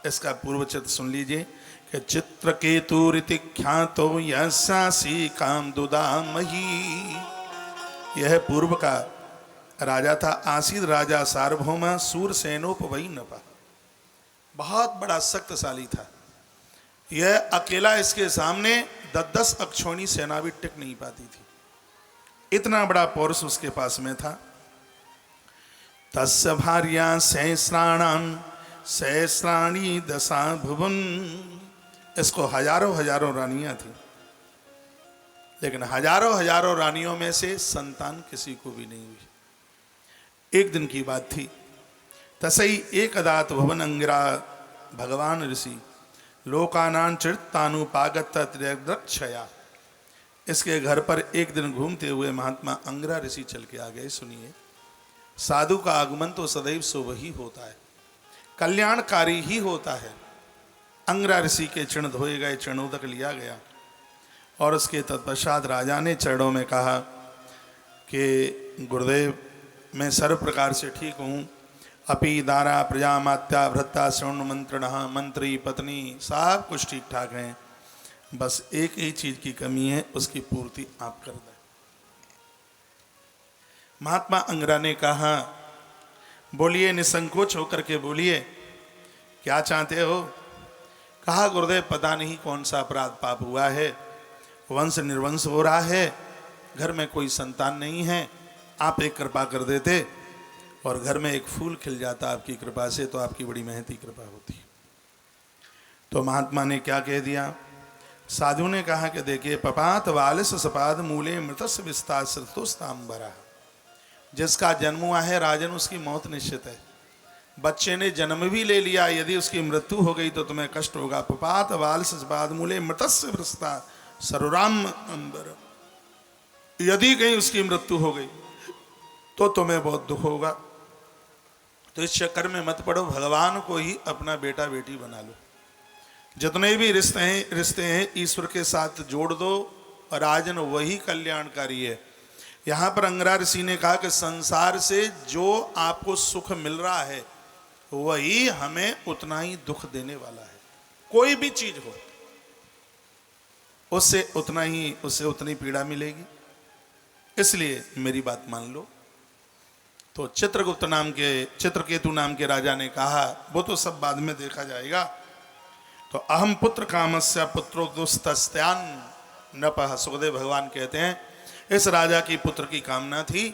इसका पूर्वचित सुन लीजिए कि चित्रकेतुरिति ख्यातो यस्यासी कामदुदामही। यह पूर्व का राजा था, आसीद राजा सार्वभौम सूरसेनोपवैनपः, बहुत बड़ा शक्तिशाली था। यह अकेला, इसके सामने 10 अक्षौणी सेना भी टिक नहीं पाती थी, इतना बड़ा पौरुष उसके पास में था। तस्य भार्या सहस्राणी दशा भुवन। इसको हजारों हजारों रानियां थी, लेकिन हजारों हजारों रानियों में से संतान किसी को भी नहीं हुई। एक दिन की बात थी। तसई एक अदात भवन अंगिरा भगवान ऋषि लोकानां चित्तानुपागत त्र्यक्षया। इसके घर पर एक दिन घूमते हुए महात्मा अंगिरा ऋषि चल के आ गए। सुनिए, साधु का आगमन तो सदैव शुभ ही होता है, कल्याणकारी ही होता है। अंगिरा ऋषि के चरण धोए गए, चरणोदक लिया गया और उसके तत्पश्चात राजा ने चरणों में कहा कि गुरुदेव, मैं सर्व प्रकार से ठीक हूँ। अपी दारा प्रजामात्या भ्रता श्रवण मंत्रण मंत्री पत्नी सब कुछ ठीक ठाक हैं, बस एक ही चीज की कमी है, उसकी पूर्ति आप कर दें। महात्मा अंगिरा ने कहा, बोलिए, निसंकोच होकर के बोलिए, क्या चाहते हो। कहा, गुरुदेव, पता नहीं कौन सा अपराध पाप हुआ है, वंश निर्वंश हो रहा है, घर में कोई संतान नहीं है, आप एक कृपा कर देते और घर में एक फूल खिल जाता आपकी कृपा से, तो आपकी बड़ी मेहनती कृपा होती। तो महात्मा ने क्या कह दिया। साधु ने कहा कि देखिए, पपात वालिस सपाद मूले मृतस्य विस्तार श्रुतोस्तांबरा। जिसका जन्म हुआ है राजन, उसकी मौत निश्चित है। बच्चे ने जन्म भी ले लिया, यदि उसकी मृत्यु हो गई तो तुम्हें कष्ट होगा। पपात वालिस सपाद मूले मृतस्य विस्तार सर्वराम अंबर। यदि कहीं उसकी मृत्यु हो गई तो तुम्हें बहुत दुख होगा। तो इस चक्कर में मत पड़ो, भगवान को ही अपना बेटा बेटी बना लो। जितने भी रिश्ते हैं ईश्वर के साथ जोड़ दो, और राजन वही कल्याणकारी है। यहाँ पर अंगिरा ऋषि ने कहा कि संसार से जो आपको सुख मिल रहा है वही हमें उतना ही दुख देने वाला है। कोई भी चीज हो, उससे उतनी पीड़ा मिलेगी। इसलिए मेरी बात मान लो। तो चित्रकेतु नाम के राजा ने कहा, वो तो सब बाद में देखा जाएगा। तो अहम पुत्र कामस्य पुत्रो दुस्तस्त्यान नपः। सुखदेव भगवान कहते हैं, इस राजा की पुत्र की कामना थी,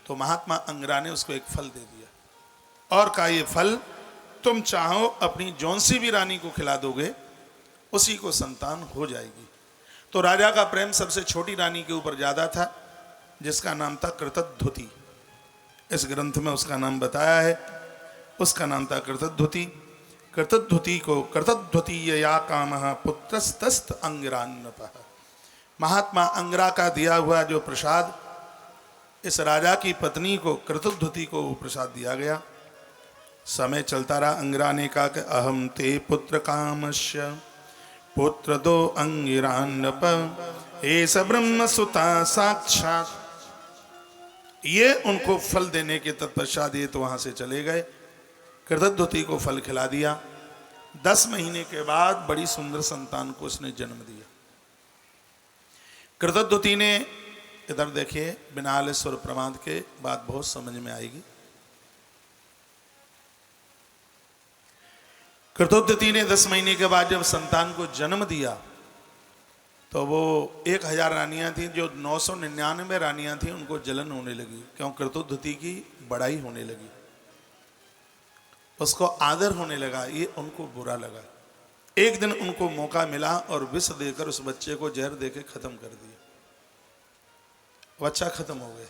तो महात्मा अंगिरा ने उसको एक फल दे दिया और कहा, ये फल तुम चाहो अपनी जौन सी भी रानी को खिला दोगे, उसी को संतान हो जाएगी। तो राजा का प्रेम सबसे छोटी रानी के ऊपर ज्यादा था, जिसका नाम था कृतध्वति। इस ग्रंथ में उसका नाम बताया है, उसका नाम था कृतध्वति। कृतध्वति या कामः पुत्रस्तस्त अंगिरान्नपः। महात्मा अंगिरा का दिया हुआ जो प्रसाद इस राजा की पत्नी को, कृतध्वति को, वो प्रसाद दिया गया। समय चलता रहा। अंगिरा ने कहा कि अहम ते पुत्र कामस्य पुत्र दो अंगिरान्नप एस ब्रह्म सुता साक्षात। ये उनको फल देने के तत्पश्चात ये तो वहां से चले गए। कृतध्वति को फल खिला दिया। 10 महीने के बाद बड़ी सुंदर संतान को उसने जन्म दिया। कृतध्वति ने, इधर देखिए, बिना आलस्य और प्रमाद के बात बहुत समझ में आएगी। कृतध्वति ने 10 महीने के बाद जब संतान को जन्म दिया, तो वो 1000 रानियां थी, जो 999 रानियां थी, उनको जलन होने लगी। क्यों? कृतध्वति की बड़ाई होने लगी, उसको आदर होने लगा। ये उनको बुरा लगा। एक दिन उनको मौका मिला और विष देकर उस बच्चे को जहर देकर खत्म कर दिया। बच्चा खत्म हो गया।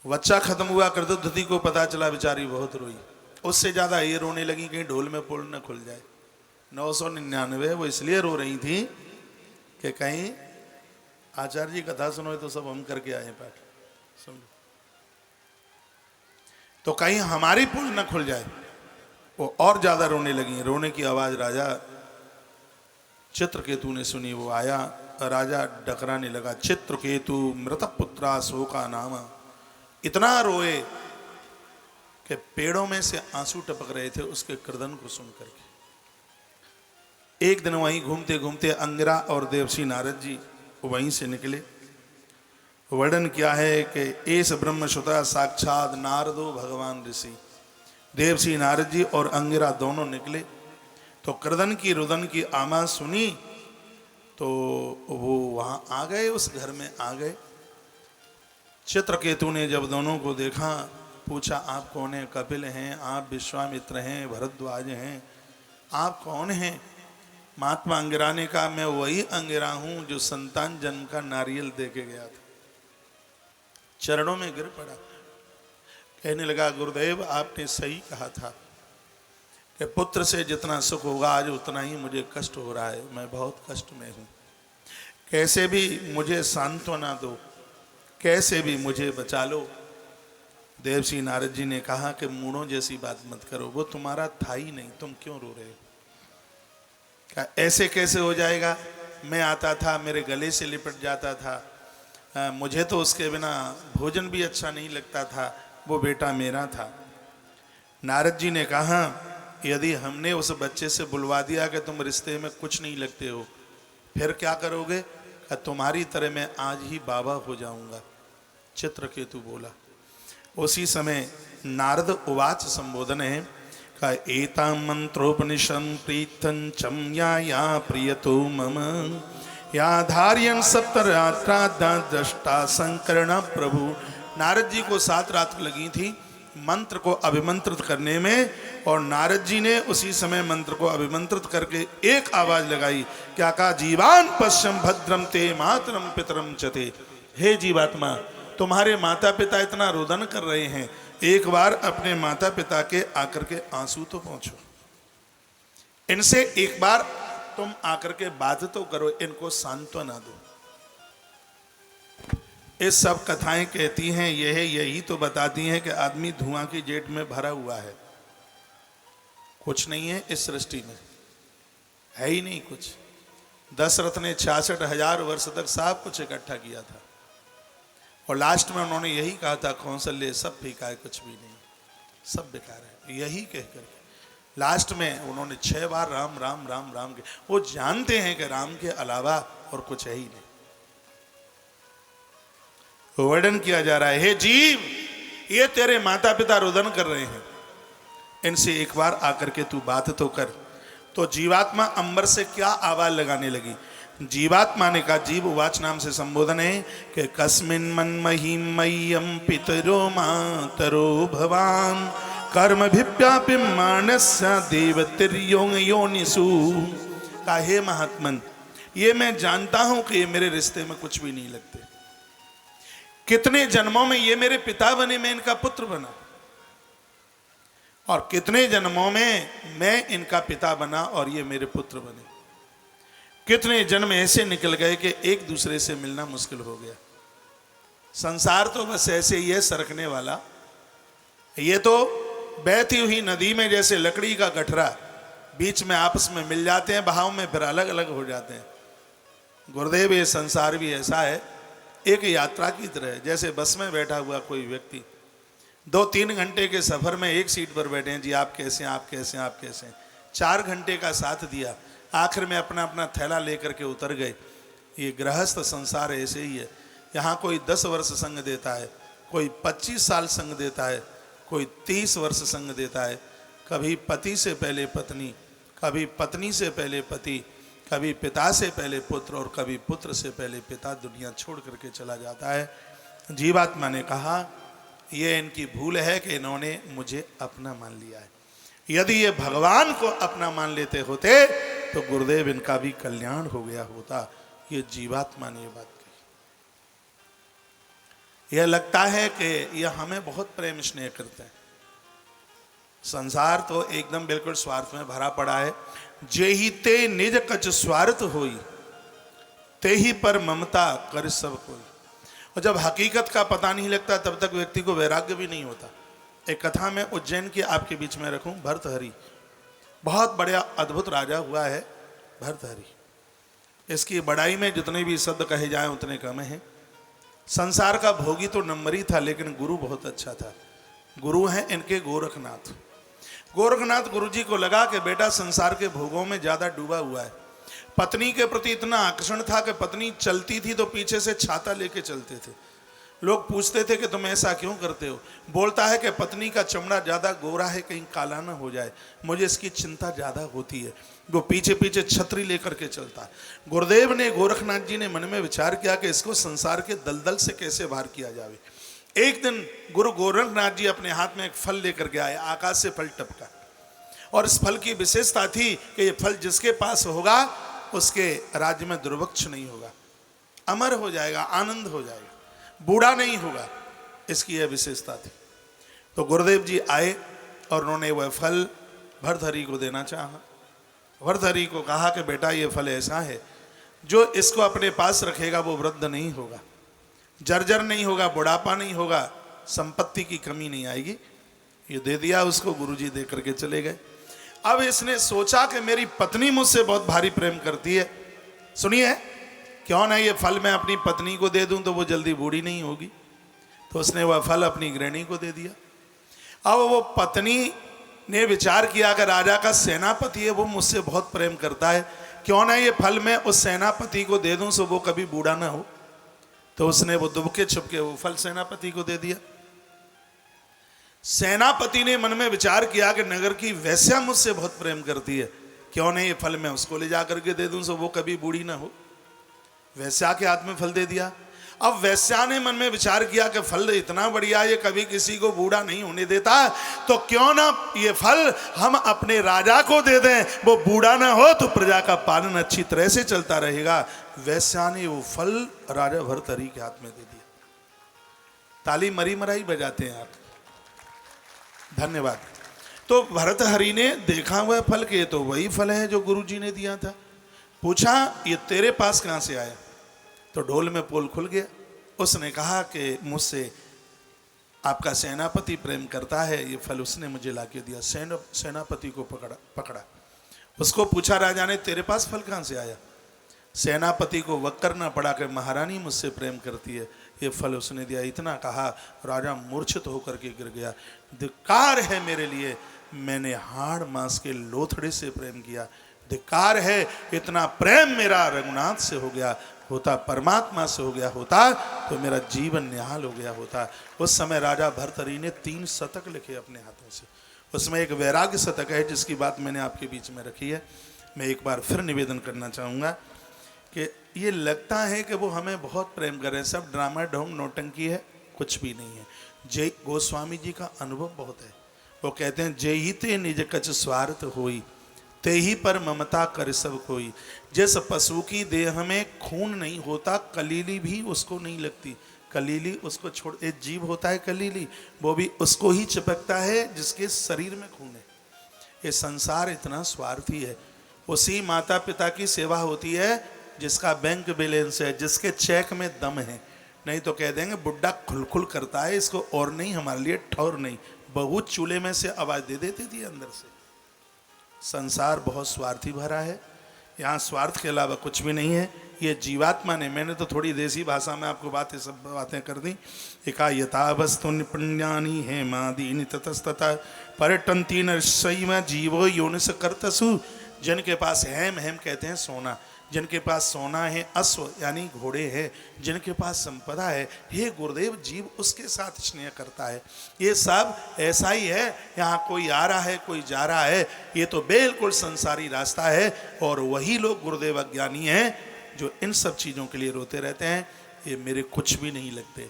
बच्चा खत्म हुआ, कृतध्वति को पता चला, बेचारी बहुत रोई। उससे ज्यादा ये रोने लगी कहीं ढोल में पोल न खुल जाए। 999 वो इसलिए रो रही थी कि कहीं आचार्य जी कथा सुनो तो सब हम करके आए पाठ सुन लो, तो कहीं हमारी पुल न खुल जाए। वो और ज्यादा रोने लगी। रोने की आवाज राजा चित्रकेतु ने सुनी। वो आया, राजा डकराने लगा। चित्रकेतु मृत पुत्रा शोका नाम। इतना रोए कि पेड़ों में से आंसू टपक रहे थे उसके क्रदन को सुन करके। एक दिन वहीं घूमते घूमते अंगिरा और देवर्षि नारद जी वहीं से निकले। वर्णन किया है कि एस ब्रह्मसुता साक्षात नारदो भगवान ऋषि। देवर्षि नारद जी और अंगिरा दोनों निकले तो क्रदन की रुदन की आवाज सुनी तो वो वहां आ गए, उस घर में आ गए। चित्रकेतु ने जब दोनों को देखा, पूछा आप कौन हैं? कपिल हैं, आप विश्वामित्र हैं, भरद्वाज हैं, आप कौन हैं? महात्मा अंगिरा ने कहा मैं वही अंगिरा हूं जो संतान जन्म का नारियल दे के गया था। चरणों में गिर पड़ा, कहने लगा गुरुदेव आपने सही कहा था कि पुत्र से जितना सुख होगा आज उतना ही मुझे कष्ट हो रहा है, मैं बहुत कष्ट में हूं, कैसे भी मुझे सांत्वना दो, कैसे भी मुझे बचा लो। देवर्षि नारद जी ने कहा कि मूढ़ों जैसी बात मत करो, वो तुम्हारा था ही नहीं, तुम क्यों रो रहे हो? क्या ऐसे कैसे हो जाएगा? मैं आता था मेरे गले से लिपट जाता था, मुझे तो उसके बिना भोजन भी अच्छा नहीं लगता था, वो बेटा मेरा था। नारद जी ने कहा यदि हमने उस बच्चे से बुलवा दिया कि तुम रिश्ते में कुछ नहीं लगते हो, फिर क्या करोगे? कि तुम्हारी तरह मैं आज ही बाबा हो जाऊंगा। चित्रकेतु बोला। उसी समय नारद उवाच संबोधन है का एता मंत्रोपनिषं प्रीतं चम या प्रियतो मम या धार्यं सप्तरात्रा दृष्टा संकरण प्रभु। नारद जी को 7 रात लगी थी मंत्र को अभिमंत्रित करने में, और नारद जी ने उसी समय मंत्र को अभिमंत्रित करके एक आवाज लगाई, क्या कहा? जीवान पश्यम भद्रम ते मातरम पितरम चते। हे जीवात्मा, तुम्हारे माता पिता इतना रोदन कर रहे हैं, एक बार अपने माता पिता के आकर के आंसू तो पहुंचो, इनसे एक बार तुम आकर के बात तो करो, इनको सांत्वना दो। ये सब कथाएं कहती हैं यही तो बताती हैं कि आदमी धुआं की जेट में भरा हुआ है, कुछ नहीं है इस सृष्टि में, है ही नहीं कुछ। दशरथ ने 66,000 वर्ष तक सब कुछ इकट्ठा किया था और लास्ट में उन्होंने यही कहा था कौशल्य सब फीका है, कुछ भी नहीं, सब बेकार है, यही कह करके लास्ट में उन्होंने 6 बार राम राम राम राम के, वो जानते हैं कि राम के अलावा और कुछ है ही नहीं। वर्णन किया जा रहा है, हे जीव, ये तेरे माता पिता रुदन कर रहे हैं, इनसे एक बार आकर के तू बात तो कर। तो जीवात्मा अंबर से क्या आवाज लगाने लगी? जीवात्मा ने कहा, जीव उवाच नाम से संबोधन है कि कस्मिन मन्महीम मय्यम पितरो मातरो भवान कर्म भिव्यापि मानस्य देवतिर्यों योनिषु। का हे महात्मन, ये मैं जानता हूं कि ये मेरे रिश्ते में कुछ भी नहीं लगते, कितने जन्मों में ये मेरे पिता बने, मैं इनका पुत्र बना, और कितने जन्मों में मैं इनका पिता बना और ये मेरे पुत्र बने। कितने जन्म ऐसे निकल गए कि एक दूसरे से मिलना मुश्किल हो गया। संसार तो बस ऐसे ही है, सरकने वाला। ये तो बहती हुई नदी में जैसे लकड़ी का गठरा, बीच में आपस में मिल जाते हैं, बहाव में फिर अलग अलग हो जाते हैं। गुरुदेव, ये संसार भी ऐसा है, एक यात्रा की तरह, जैसे बस में बैठा हुआ कोई व्यक्ति 2-3 घंटे के सफर में एक सीट पर बैठे हैं, जी आप कैसे हैं, आप कैसे हैं, आप कैसे हैं, 4 घंटे का साथ दिया, आखिर में अपना अपना थैला लेकर के उतर गए। ये गृहस्थ संसार ऐसे ही है। यहाँ कोई 10 वर्ष संग देता है, कोई 25 साल संग देता है, कोई 30 वर्ष संग देता है। कभी पति से पहले पत्नी, कभी पत्नी से पहले पति, कभी पिता से पहले पुत्र, और कभी पुत्र से पहले पिता दुनिया छोड़ करके चला जाता है। जीवात्मा ने कहा ये इनकी भूल है कि इन्होंने मुझे अपना मान लिया है। यदि ये भगवान को अपना मान लेते होते तो गुरुदेव इनका भी कल्याण हो गया होता। ये जीवात्मा ने ये बात कही। यह लगता है कि यह हमें बहुत प्रेम स्नेह करते हैं। संसार तो एकदम बिल्कुल स्वार्थ में भरा पड़ा है। जेहि ते निज कछ स्वार्थ होई, ते ही पर ममता कर सब कोई। और जब हकीकत का पता नहीं लगता तब तक व्यक्ति को वैराग्य भी नहीं होता। एक कथा में उज्जैन की आपके बीच में रखूं, भर्तहरि, बहुत बड़ा अद्भुत राजा हुआ है भर्तहरि। इसकी बड़ाई में जितने भी शब्द कहे जाएं उतने कम हैं। संसार का भोगी तो नंबर ही था, लेकिन गुरु बहुत अच्छा था। गुरु हैं इनके गोरखनाथ। गोरखनाथ गुरुजी को लगा कि बेटा संसार के भोगों में ज्यादा डूबा हुआ है। पत्नी के प्रति इतना आकर्षण था कि पत्नी चलती थी तो पीछे से छाता लेके चलते थे। लोग पूछते थे कि तुम ऐसा क्यों करते हो। बोलता है कि पत्नी का चमड़ा ज्यादा गोरा है, कहीं काला ना हो जाए, मुझे इसकी चिंता ज्यादा होती है। वो पीछे पीछे छतरी लेकर के चलता है। गुरुदेव ने, गोरखनाथ जी ने मन में विचार किया कि इसको संसार के दलदल से कैसे बाहर किया जाए। एक दिन गुरु गोरखनाथ जी अपने हाथ में एक फल लेकर के आए। आकाश से फल टपका और इस फल की विशेषता थी कि ये फल जिसके पास होगा उसके राज्य में दुर्भिक्ष नहीं होगा, अमर हो जाएगा, आनंद हो जाएगा, बूढ़ा नहीं होगा। इसकी यह विशेषता थी। तो गुरुदेव जी आए और उन्होंने वह फल भरथरी को देना चाहा। भरथरी को कहा कि बेटा ये फल ऐसा है जो इसको अपने पास रखेगा वो वृद्ध नहीं होगा, जर्जर नहीं होगा, बुढ़ापा नहीं होगा, संपत्ति की कमी नहीं आएगी। ये दे दिया उसको, गुरुजी दे करके चले गए। अब इसने सोचा कि मेरी पत्नी मुझसे बहुत भारी प्रेम करती है, सुनिए क्यों ना ये फल मैं अपनी पत्नी को दे दूं तो वो जल्दी बूढ़ी नहीं होगी। तो उसने वह फल अपनी गृहिणी को दे दिया। अब वो पत्नी ने विचार किया कि राजा का सेनापति है, वो मुझसे बहुत प्रेम करता है, क्यों ना ये फल मैं उस सेनापति को दे दूं सो वो कभी बूढ़ा ना हो। तो उसने वो दुबके छुपके वो फल सेनापति को दे दिया। सेनापति ने मन में विचार किया कि नगर की वेश्या मुझसे बहुत प्रेम करती है, क्यों नहीं ये फल मैं उसको ले जा करके दे दूं सो वो कभी बूढ़ी ना हो। वेश्या के हाथ में फल दे दिया। अब वेश्या ने मन में विचार किया कि फल इतना बढ़िया, ये कभी किसी को बूढ़ा नहीं होने देता, तो क्यों ना ये फल हम अपने राजा को दे दें, वो बूढ़ा ना हो तो प्रजा का पालन अच्छी तरह से चलता रहेगा। वेश्या ने वो फल राजा भरथरी के हाथ में दे दिया। ताली मरी मराई बजाते हैं आप, धन्यवाद। तो भरथरी ने देखा वह फल के तो वही फल है जो गुरुजी ने दिया था। पूछा ये तेरे पास कहां से आया। तो ढोल में पोल खुल गया। उसने कहा कि मुझसे आपका सेनापति प्रेम करता है, ये फल उसने मुझे लाके दिया। सेनापति को पकड़ा। उसको पूछा राजा ने तेरे पास फल कहां से आया। सेनापति को वक करना पड़ा कि महारानी मुझसे प्रेम करती है, ये फल उसने दिया। इतना कहा राजा मूर्छित होकर के गिर गया। धिक्कार है मेरे लिए, मैंने हाड़ मांस के लोथड़े से प्रेम किया। धिक्कार है, इतना प्रेम मेरा रघुनाथ से हो गया होता, परमात्मा से हो गया होता तो मेरा जीवन निहाल हो गया होता। उस समय राजा भरथरी ने 3 शतक लिखे अपने हाथों से। उसमें एक वैराग्य शतक है जिसकी बात मैंने आपके बीच में रखी है। मैं एक बार फिर निवेदन करना चाहूँगा कि ये लगता है कि वो हमें बहुत प्रेम कर रहे हैं, सब ड्रामा ढोंग नौटंकी है, कुछ भी नहीं है। जय गोस्वामी जी का अनुभव बहुत है। वो कहते हैं जय ही ते निज कछ स्वार्थ होई, ते ही पर ममता कर सब कोई। जिस पशु की देह में खून नहीं होता, कलीली भी उसको नहीं लगती। कलीली उसको छोड़, एक जीव होता है कलीली, वो भी उसको ही चिपकता है जिसके शरीर में खून है। ये संसार इतना स्वार्थी है। उसी माता पिता की सेवा होती है जिसका बैंक बैलेंस है, जिसके चेक में दम है। नहीं तो कह देंगे बुड्ढा खुलखुल करता है, इसको और नहीं, हमारे लिए ठौर नहीं। बहू चूल्हे में से आवाज दे देती थी अंदर से। संसार बहुत स्वार्थी भरा है, यहाँ स्वार्थ के अलावा कुछ भी नहीं है। ये जीवात्मा ने, मैंने तो थोड़ी देसी भाषा में आपको सब बातें कर दी। एका यथा वस्तु पुण्यानि है मादीनि ततस्तता पर्यटन्ति नरसैव जीवो योनिस कर्तसु। जिनके पास हेम, हेम कहते हैं सोना, जिनके पास सोना है, अश्व यानी घोड़े हैं, जिनके पास संपदा है, हे गुरुदेव जीव उसके साथ स्नेह करता है। ये सब ऐसा ही है। यहाँ कोई आ रहा है, कोई जा रहा है, ये तो बिल्कुल संसारी रास्ता है। और वही लोग गुरुदेव अज्ञानी हैं जो इन सब चीज़ों के लिए रोते रहते हैं, ये मेरे कुछ भी नहीं लगते।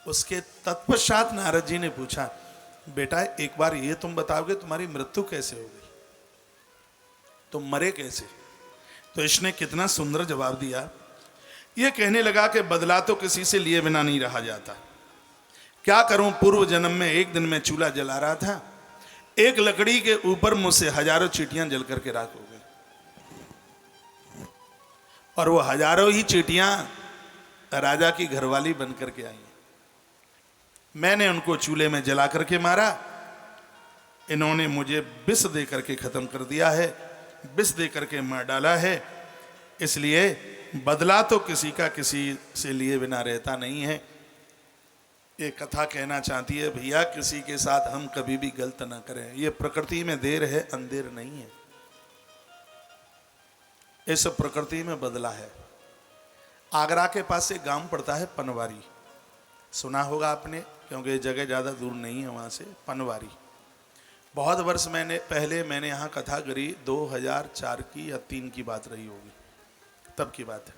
उसके तत्पश्चात नारद जी ने पूछा बेटा एक बार ये तुम बताओगे तुम्हारी मृत्यु कैसे होगी, तुम मरे कैसे। तो इसने कितना सुंदर जवाब दिया। ये कहने लगा कि बदला तो किसी से लिए बिना नहीं रहा जाता। क्या करूं, पूर्व जन्म में एक दिन मैं चूल्हा जला रहा था, एक लकड़ी के ऊपर मुझसे हजारों चींटियां जल करके राख हो गई। और वो हजारों ही चींटियां राजा की घरवाली बन करके आई। मैंने उनको चूल्हे में जला करके मारा, इन्होंने मुझे विष दे करके खत्म कर दिया है, विष दे करके मार डाला है। इसलिए बदला तो किसी का किसी से लिए बिना रहता नहीं है। ये कथा कहना चाहती है भैया किसी के साथ हम कभी भी गलत ना करें। ये प्रकृति में देर है, अंधेर नहीं है। इस प्रकृति में बदला है। आगरा के पास एक गांव पड़ता है पनवारी, सुना होगा आपने, क्योंकि ये जगह ज़्यादा दूर नहीं है वहाँ से। पनवारी बहुत वर्ष पहले मैंने यहाँ कथा करी, 2004 की या 3 की बात रही होगी, तब की बात है।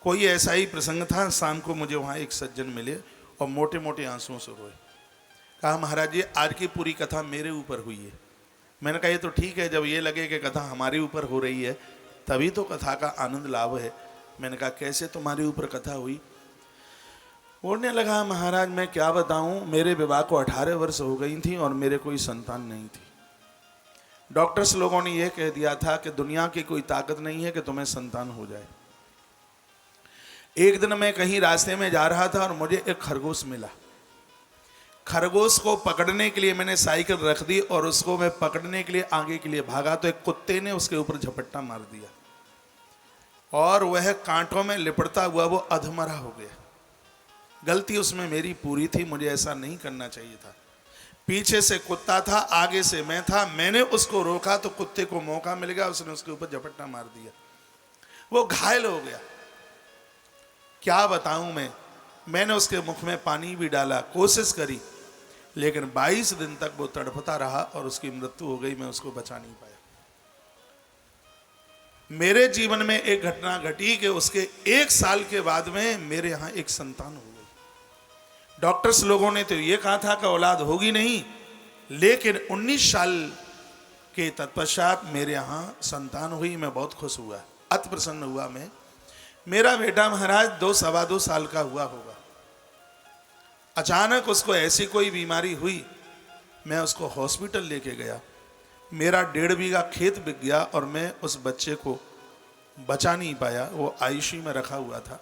कोई ऐसा ही प्रसंग था, शाम को मुझे वहाँ एक सज्जन मिले और मोटे मोटे आंसुओं से रोए। कहा महाराज जी आज की पूरी कथा मेरे ऊपर हुई है। मैंने कहा ये तो ठीक है, जब ये लगे कि कथा हमारे ऊपर हो रही है तभी तो कथा का आनंद लाभ है। मैंने कहा कैसे तुम्हारे ऊपर कथा हुई? बोलने लगा महाराज मैं क्या बताऊं, मेरे विवाह को 18 वर्ष हो गई थी और मेरे कोई संतान नहीं थी। डॉक्टर्स लोगों ने यह कह दिया था कि दुनिया की कोई ताकत नहीं है कि तुम्हें संतान हो जाए। एक दिन मैं कहीं रास्ते में जा रहा था और मुझे एक खरगोश मिला। खरगोश को पकड़ने के लिए मैंने साइकिल रख दी और उसको मैं पकड़ने के लिए आगे के लिए भागा तो एक कुत्ते ने उसके ऊपर झपट्टा मार दिया और वह कांटों में लिपटता हुआ वो अधमरा हो गया। गलती उसमें मेरी पूरी थी, मुझे ऐसा नहीं करना चाहिए था। पीछे से कुत्ता था, आगे से मैं था, मैंने उसको रोका तो कुत्ते को मौका मिल गया, उसने उसके ऊपर झपट्टा मार दिया, वो घायल हो गया। क्या बताऊं मैंने उसके मुख में पानी भी डाला, कोशिश करी, लेकिन 22 दिन तक वो तड़पता रहा और उसकी मृत्यु हो गई। मैं उसको बचा नहीं पाया। मेरे जीवन में एक घटना घटी कि उसके 1 साल के बाद में मेरे यहाँ एक संतान हो गई। डॉक्टर्स लोगों ने तो ये कहा था कि औलाद होगी नहीं, लेकिन 19 साल के तत्पश्चात मेरे यहाँ संतान हुई। मैं बहुत खुश हुआ, अति प्रसन्न हुआ। मेरा बेटा महाराज 2-2.25 साल का हुआ होगा। अचानक उसको ऐसी कोई बीमारी हुई, मैं उसको हॉस्पिटल लेके गया। मेरा 1.5 बीघा खेत बिक गया और मैं उस बच्चे को बचा नहीं पाया, वो आईसीयू में रखा हुआ था।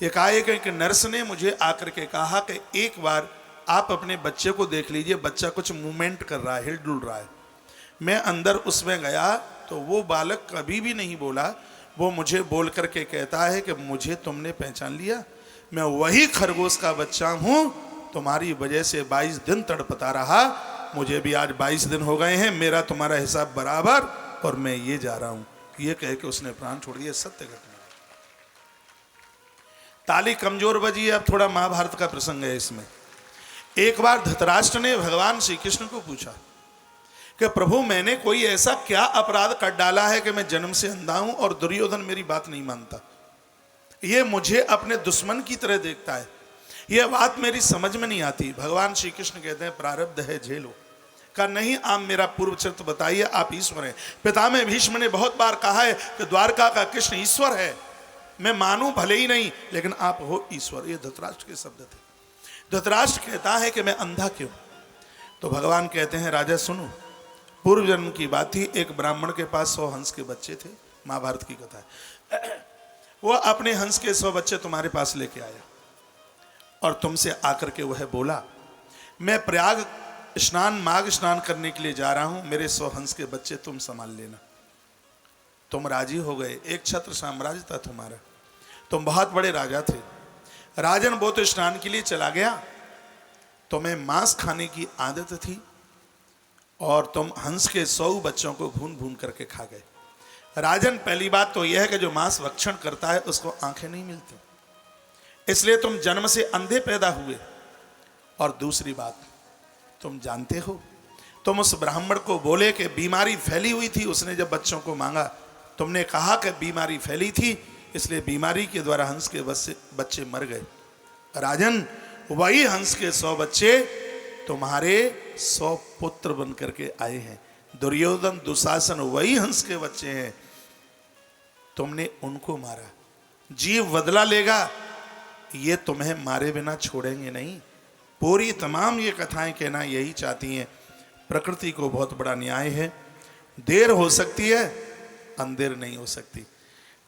एकाएक एक नर्स ने मुझे आकर के कहा कि एक बार आप अपने बच्चे को देख लीजिए, बच्चा कुछ मूवमेंट कर रहा है, हिल डुल रहा है। मैं अंदर उसमें गया तो वो बालक कभी भी नहीं बोला। वो मुझे बोल करके कहता है कि मुझे तुमने पहचान लिया, मैं वही खरगोश का बच्चा हूँ, तुम्हारी वजह से 22 दिन तड़पता रहा, मुझे भी आज 22 दिन हो गए हैं, मेरा तुम्हारा हिसाब बराबर और मैं ये जा रहा हूँ। ये कह के उसने प्राण छोड़ दिया। सत्य घटना। ताली कमजोर बजी। अब थोड़ा महाभारत का प्रसंग है इसमें। एक बार धृतराष्ट्र ने भगवान श्री कृष्ण को पूछा कि प्रभु मैंने कोई ऐसा क्या अपराध कर डाला है कि मैं जन्म से अंधा हूं और दुर्योधन मेरी बात नहीं मानता, ये मुझे अपने दुश्मन की तरह देखता है, यह बात मेरी समझ में नहीं आती। भगवान श्री कृष्ण कहते हैं प्रारब्ध है झेलो। का नहीं, आप मेरा पूर्व चरित्र बताइए, आप ईश्वर हैं। पितामह भीष्म ने बहुत बार कहा है कि द्वारका का कृष्ण ईश्वर है, मैं मानूं भले ही नहीं, लेकिन आप हो ईश्वर। ये धृतराष्ट्र के शब्द थे। धृतराष्ट्र कहता है कि मैं अंधा क्यों? तो भगवान कहते हैं राजा सुनो, पूर्व जन्म की बात थी। एक ब्राह्मण के पास 100 हंस के बच्चे थे, महाभारत की कथा है। वो अपने हंस के 100 बच्चे तुम्हारे पास लेके आया और तुमसे आकर के वह बोला मैं प्रयाग स्नान माघ स्नान करने के लिए जा रहा हूं, मेरे 100 हंस के बच्चे तुम संभाल लेना। तुम राजी हो गए। एक छत्र साम्राज्य था तुम्हारा, तुम बहुत बड़े राजा थे। राजन वो तो स्नान के लिए चला गया, तुम्हें मांस खाने की आदत थी और तुम हंस के 100 बच्चों को भून भून करके खा गए। राजन पहली बात तो यह है कि जो मांस भक्षण करता है उसको आंखें नहीं मिलती, इसलिए तुम जन्म से अंधे पैदा हुए। और दूसरी बात, तुम जानते हो तुम उस ब्राह्मण को बोले कि बीमारी फैली हुई थी, उसने जब बच्चों को मांगा तुमने कहा कि बीमारी फैली थी, इसलिए बीमारी के द्वारा हंस के बच्चे मर गए। राजन वही हंस के 100 बच्चे तुम्हारे 100 पुत्र बन करके आए हैं। दुर्योधन दुशासन वही हंस के बच्चे हैं, तुमने उनको मारा। जीव बदला लेगा, ये तुम्हें मारे बिना छोड़ेंगे नहीं। पूरी तमाम ये कथाएं कहना यही चाहती हैं, प्रकृति को बहुत बड़ा न्याय है, देर हो सकती है, अंधेर नहीं हो सकती।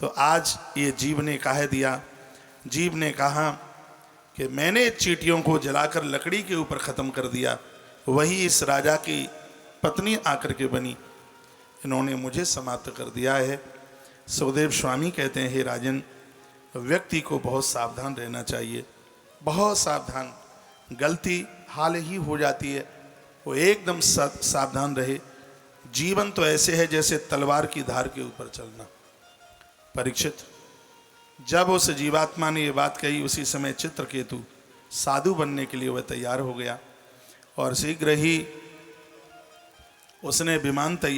तो आज ये जीव ने कह दिया, जीव ने कहा कि मैंने चींटियों को जलाकर लकड़ी के ऊपर ख़त्म कर दिया, वही इस राजा की पत्नी आकर के बनी, इन्होंने मुझे समाप्त कर दिया है। सुखदेव स्वामी कहते हैं, हे राजन, व्यक्ति को बहुत सावधान रहना चाहिए, बहुत सावधान। गलती हाल ही हो जाती है, वो एकदम सावधान रहे। जीवन तो ऐसे है जैसे तलवार की धार के ऊपर चलना। परीक्षित, जब उस जीवात्मा ने ये बात कही उसी समय चित्रकेतु साधु बनने के लिए वह तैयार हो गया और शीघ्र ही उसने विमान तैयार